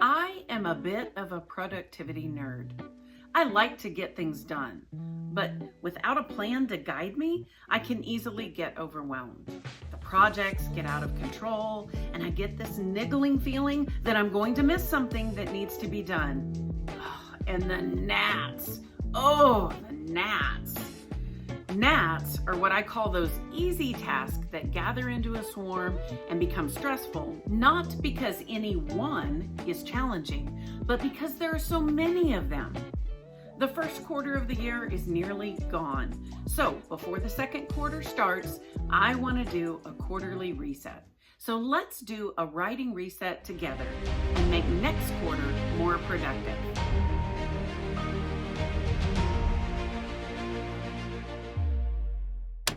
I am a bit of a productivity nerd. I like to get things done, but without a plan to guide me, I can easily get overwhelmed. The projects get out of control, and I get this niggling feeling that I'm going to miss something that needs to be done. And the gnats. Oh, the gnats. Gnats are what I call those easy tasks that gather into a swarm and become stressful, not because any one is challenging, but because there are so many of them. The first quarter of the year is nearly gone. So before the second quarter starts, I want to do a quarterly reset. So let's do a writing reset together and make next quarter more productive.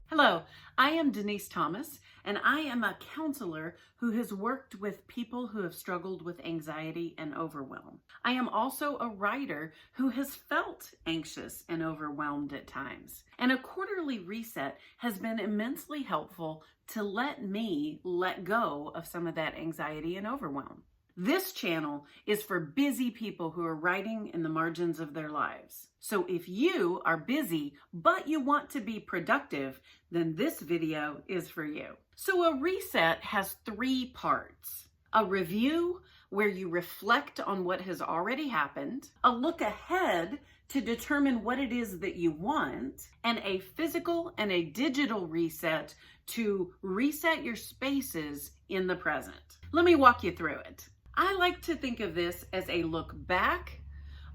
Hello, I am Denis'Thomas, and I am a counselor who has worked with people who have struggled with anxiety and overwhelm. I am also a writer who has felt anxious and overwhelmed at times. And a quarterly reset has been immensely helpful to let me let go of some of that anxiety and overwhelm. This channel is for busy people who are writing in the margins of their lives. So if you are busy, but you want to be productive, then this video is for you. So a reset has 3 parts. A review, where you reflect on what has already happened. A look ahead to determine what it is that you want. And a physical and a digital reset to reset your spaces in the present. Let me walk you through it. I like to think of this as a look back,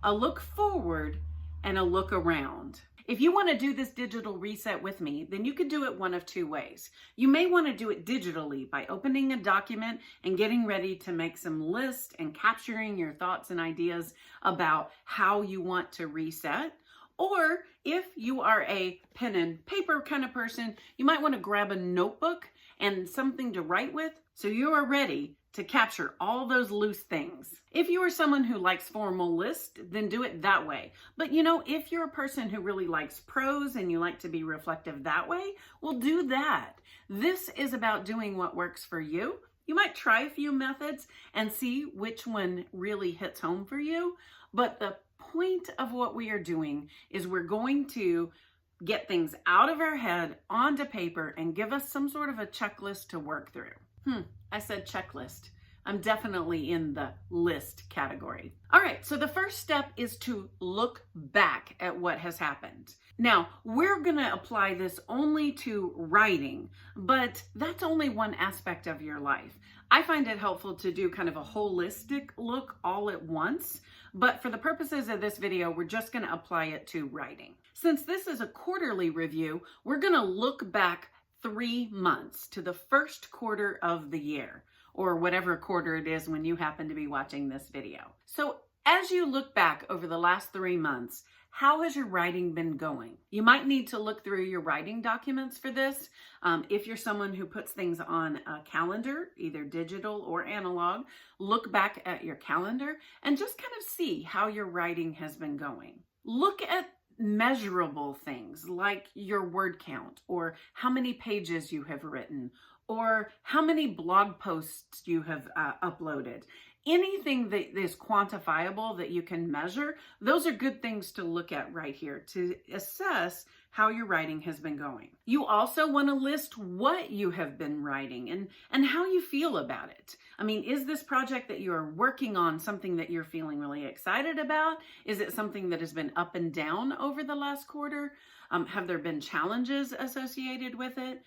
a look forward, and a look around. If you want to do this digital reset with me, then you can do it one of 2 ways. You may want to do it digitally by opening a document and getting ready to make some lists and capturing your thoughts and ideas about how you want to reset. Or if you are a pen and paper kind of person, you might want to grab a notebook and something to write with so you are ready to capture all those loose things. If you are someone who likes formal lists, then do it that way. But if you're a person who really likes prose and you like to be reflective that way, well, do that. This is about doing what works for you. You might try a few methods and see which one really hits home for you. But the point of what we are doing is we're going to get things out of our head onto paper and give us some sort of a checklist to work through. I said checklist. I'm definitely in the list category. All right, so the first step is to look back at what has happened. Now, we're gonna apply this only to writing, but that's only one aspect of your life. I find it helpful to do kind of a holistic look all at once, but for the purposes of this video, we're just gonna apply it to writing. Since this is a quarterly review, we're gonna look back 3 months to the first quarter of the year, or whatever quarter it is when you happen to be watching this video. So as you look back over the last 3 months, how has your writing been going? You might need to look through your writing documents for this. If you're someone who puts things on a calendar, either digital or analog, look back at your calendar and just kind of see how your writing has been going. Look at measurable things like your word count, or how many pages you have written, or how many blog posts you have uploaded. Anything that is quantifiable that you can measure, those are good things to look at right here to assess how your writing has been going. You also want to list what you have been writing and how you feel about it. I mean, is this project that you are working on something that you're feeling really excited about? Is it something that has been up and down over the last quarter? Have there been challenges associated with it?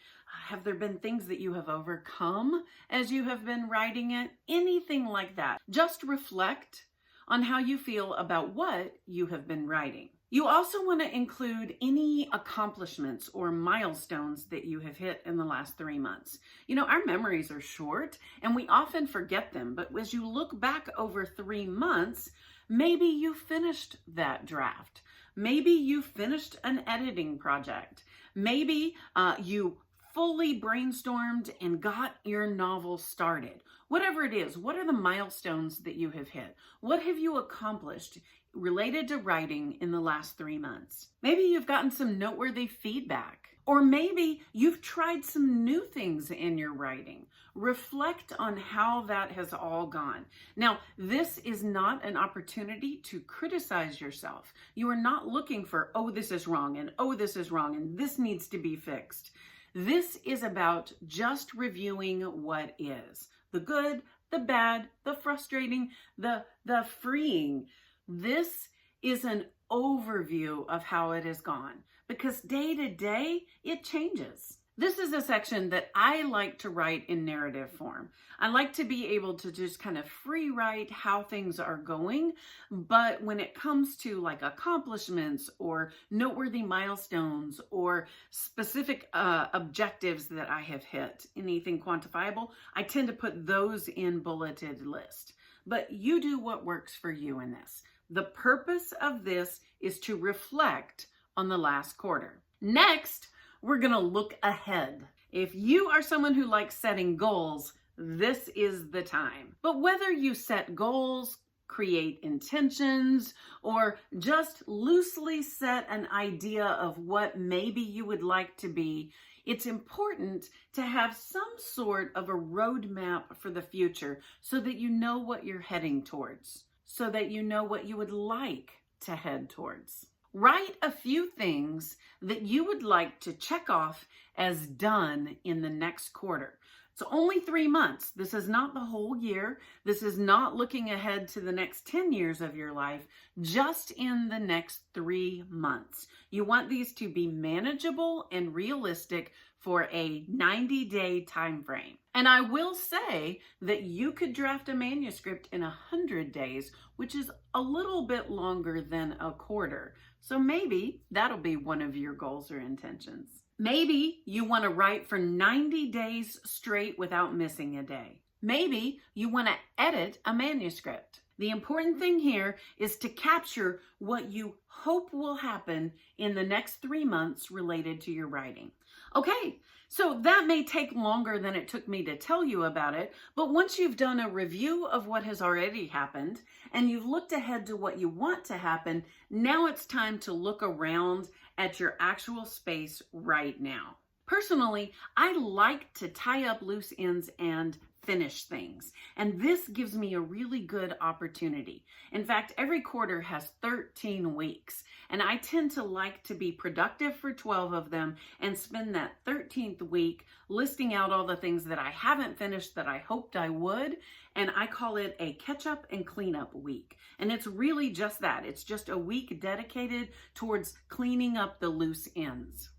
Have there been things that you have overcome as you have been writing it? Anything like that. Just reflect on how you feel about what you have been writing. You also want to include any accomplishments or milestones that you have hit in the last 3 months. Our memories are short and we often forget them, but as you look back over 3 months, maybe you finished that draft. Maybe you finished an editing project. Maybe you fully brainstormed and got your novel started. Whatever it is, what are the milestones that you have hit? What have you accomplished related to writing in the last 3 months? Maybe you've gotten some noteworthy feedback. Or maybe you've tried some new things in your writing. Reflect on how that has all gone. Now, this is not an opportunity to criticize yourself. You are not looking for, oh, this is wrong, and oh, this is wrong, and this needs to be fixed. This is about just reviewing what is. The good, the bad, the frustrating, the freeing. This is an overview of how it has gone, because day to day, it changes. This is a section that I like to write in narrative form. I like to be able to just kind of free write how things are going, but when it comes to like accomplishments or noteworthy milestones or specific objectives that I have hit, anything quantifiable, I tend to put those in bulleted list. But you do what works for you in this. The purpose of this is to reflect on the last quarter. Next, we're going to look ahead. If you are someone who likes setting goals, this is the time. But whether you set goals, create intentions, or just loosely set an idea of what maybe you would like to be, it's important to have some sort of a roadmap for the future so that you know what you're heading towards, so that you know what you would like to head towards. Write a few things that you would like to check off as done in the next quarter. It's only 3 months. This is not the whole year. This is not looking ahead to the next 10 years of your life, just in the next 3 months. You want these to be manageable and realistic for a 90-day time frame. And I will say that you could draft a manuscript in 100 days, which is a little bit longer than a quarter. So maybe that'll be one of your goals or intentions. Maybe you want to write for 90 days straight without missing a day. Maybe you want to edit a manuscript. The important thing here is to capture what you hope will happen in the next 3 months related to your writing. Okay, so that may take longer than it took me to tell you about it, but once you've done a review of what has already happened and you've looked ahead to what you want to happen, now it's time to look around at your actual space right now. Personally, I like to tie up loose ends and finish things, and this gives me a really good opportunity. In fact, every quarter has 13 weeks, and I tend to like to be productive for 12 of them and spend that 13th week listing out all the things that I haven't finished that I hoped I would, and I call it a catch up and clean up week. And it's really just that. It's just a week dedicated towards cleaning up the loose ends.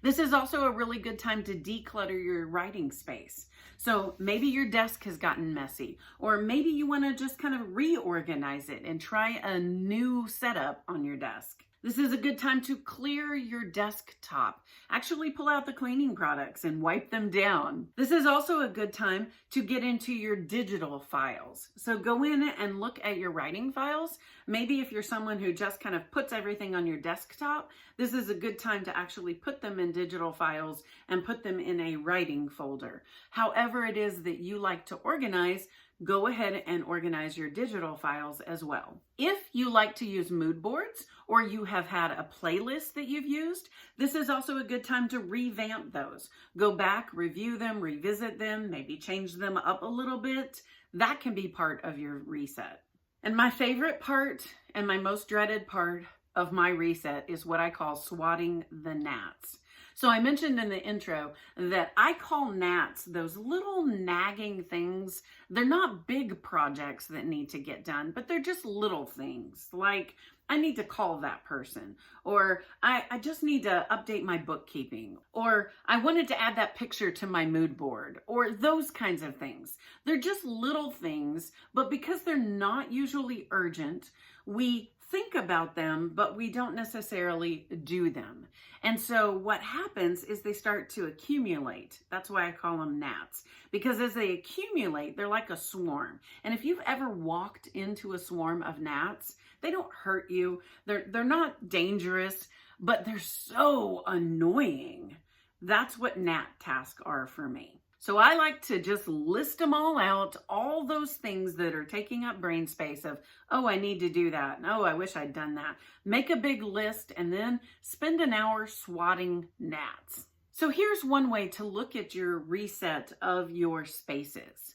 This is also a really good time to declutter your writing space. So maybe your desk has gotten messy, or maybe you want to just kind of reorganize it and try a new setup on your desk. This is a good time to clear your desktop. Actually pull out the cleaning products and wipe them down. This is also a good time to get into your digital files. So go in and look at your writing files. Maybe if you're someone who just kind of puts everything on your desktop, this is a good time to actually put them in digital files and put them in a writing folder. However it is that you like to organize, go ahead and organize your digital files as well. If you like to use mood boards, or you have had a playlist that you've used, this is also a good time to revamp those. Go back, review them, revisit them, maybe change them up a little bit. That can be part of your reset. And my favorite part and my most dreaded part of my reset is what I call swatting the gnats. So I mentioned in the intro that I call gnats those little nagging things. They're not big projects that need to get done, but they're just little things like I need to call that person, or I just need to update my bookkeeping, or I wanted to add that picture to my mood board, or those kinds of things. They're just little things, but because they're not usually urgent, we think about them, but we don't necessarily do them. And so what happens is they start to accumulate. That's why I call them gnats, because as they accumulate, they're like a swarm. And if you've ever walked into a swarm of gnats, they don't hurt you. They're not dangerous, but they're so annoying. That's what gnat tasks are for me. So I like to just list them all out, all those things that are taking up brain space of, oh, I need to do that. Oh, I wish I'd done that. Make a big list and then spend an hour swatting gnats. So here's one way to look at your reset of your spaces.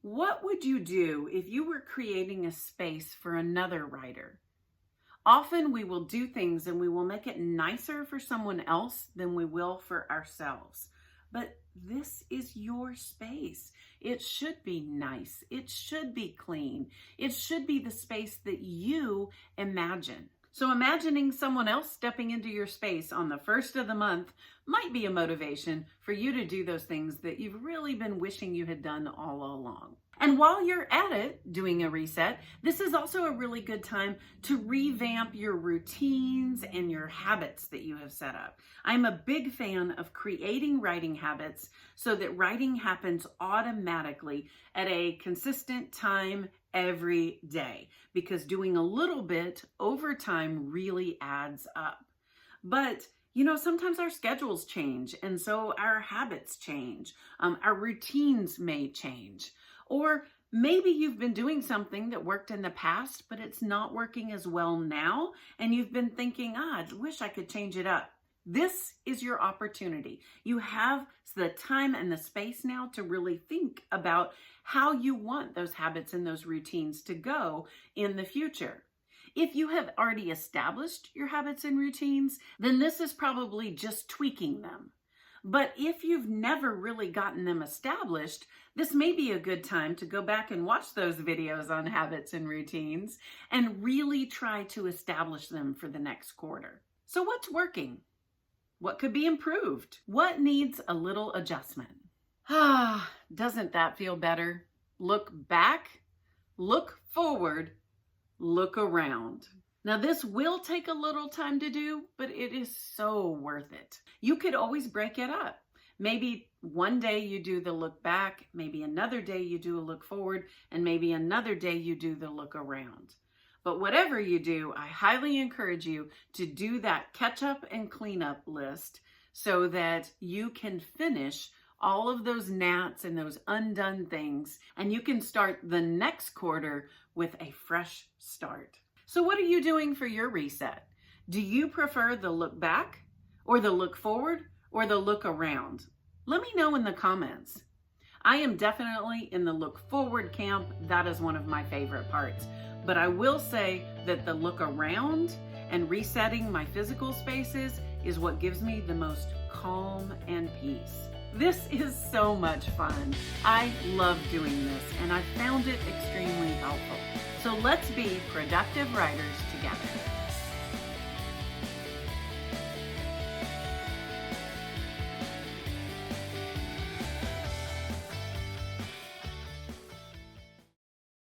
What would you do if you were creating a space for another writer? Often we will do things and we will make it nicer for someone else than we will for ourselves. But this is your space. It should be nice. It should be clean. It should be the space that you imagine. So imagining someone else stepping into your space on the first of the month might be a motivation for you to do those things that you've really been wishing you had done all along. And while you're at it, doing a reset, this is also a really good time to revamp your routines and your habits that you have set up. I'm a big fan of creating writing habits so that writing happens automatically at a consistent time every day, because doing a little bit over time really adds up. But sometimes our schedules change, and so our habits change. Our routines may change. Or maybe you've been doing something that worked in the past, but it's not working as well now, and you've been thinking, I wish I could change it up. This is your opportunity. You have the time and the space now to really think about how you want those habits and those routines to go in the future. If you have already established your habits and routines, then this is probably just tweaking them. But if you've never really gotten them established, this may be a good time to go back and watch those videos on habits and routines and really try to establish them for the next quarter. So what's working? What could be improved? What needs a little adjustment? Doesn't that feel better? Look back, look forward, look around. Now this will take a little time to do, but it is so worth it. You could always break it up. Maybe one day you do the look back, maybe another day you do a look forward, and maybe another day you do the look around. But whatever you do, I highly encourage you to do that catch up and cleanup list so that you can finish all of those gnats and those undone things, and you can start the next quarter with a fresh start. So what are you doing for your reset? Do you prefer the look back or the look forward or the look around? Let me know in the comments. I am definitely in the look forward camp. That is one of my favorite parts. But I will say that the look around and resetting my physical spaces is what gives me the most calm and peace. This is so much fun. I love doing this and I found it extremely helpful. So let's be productive writers together.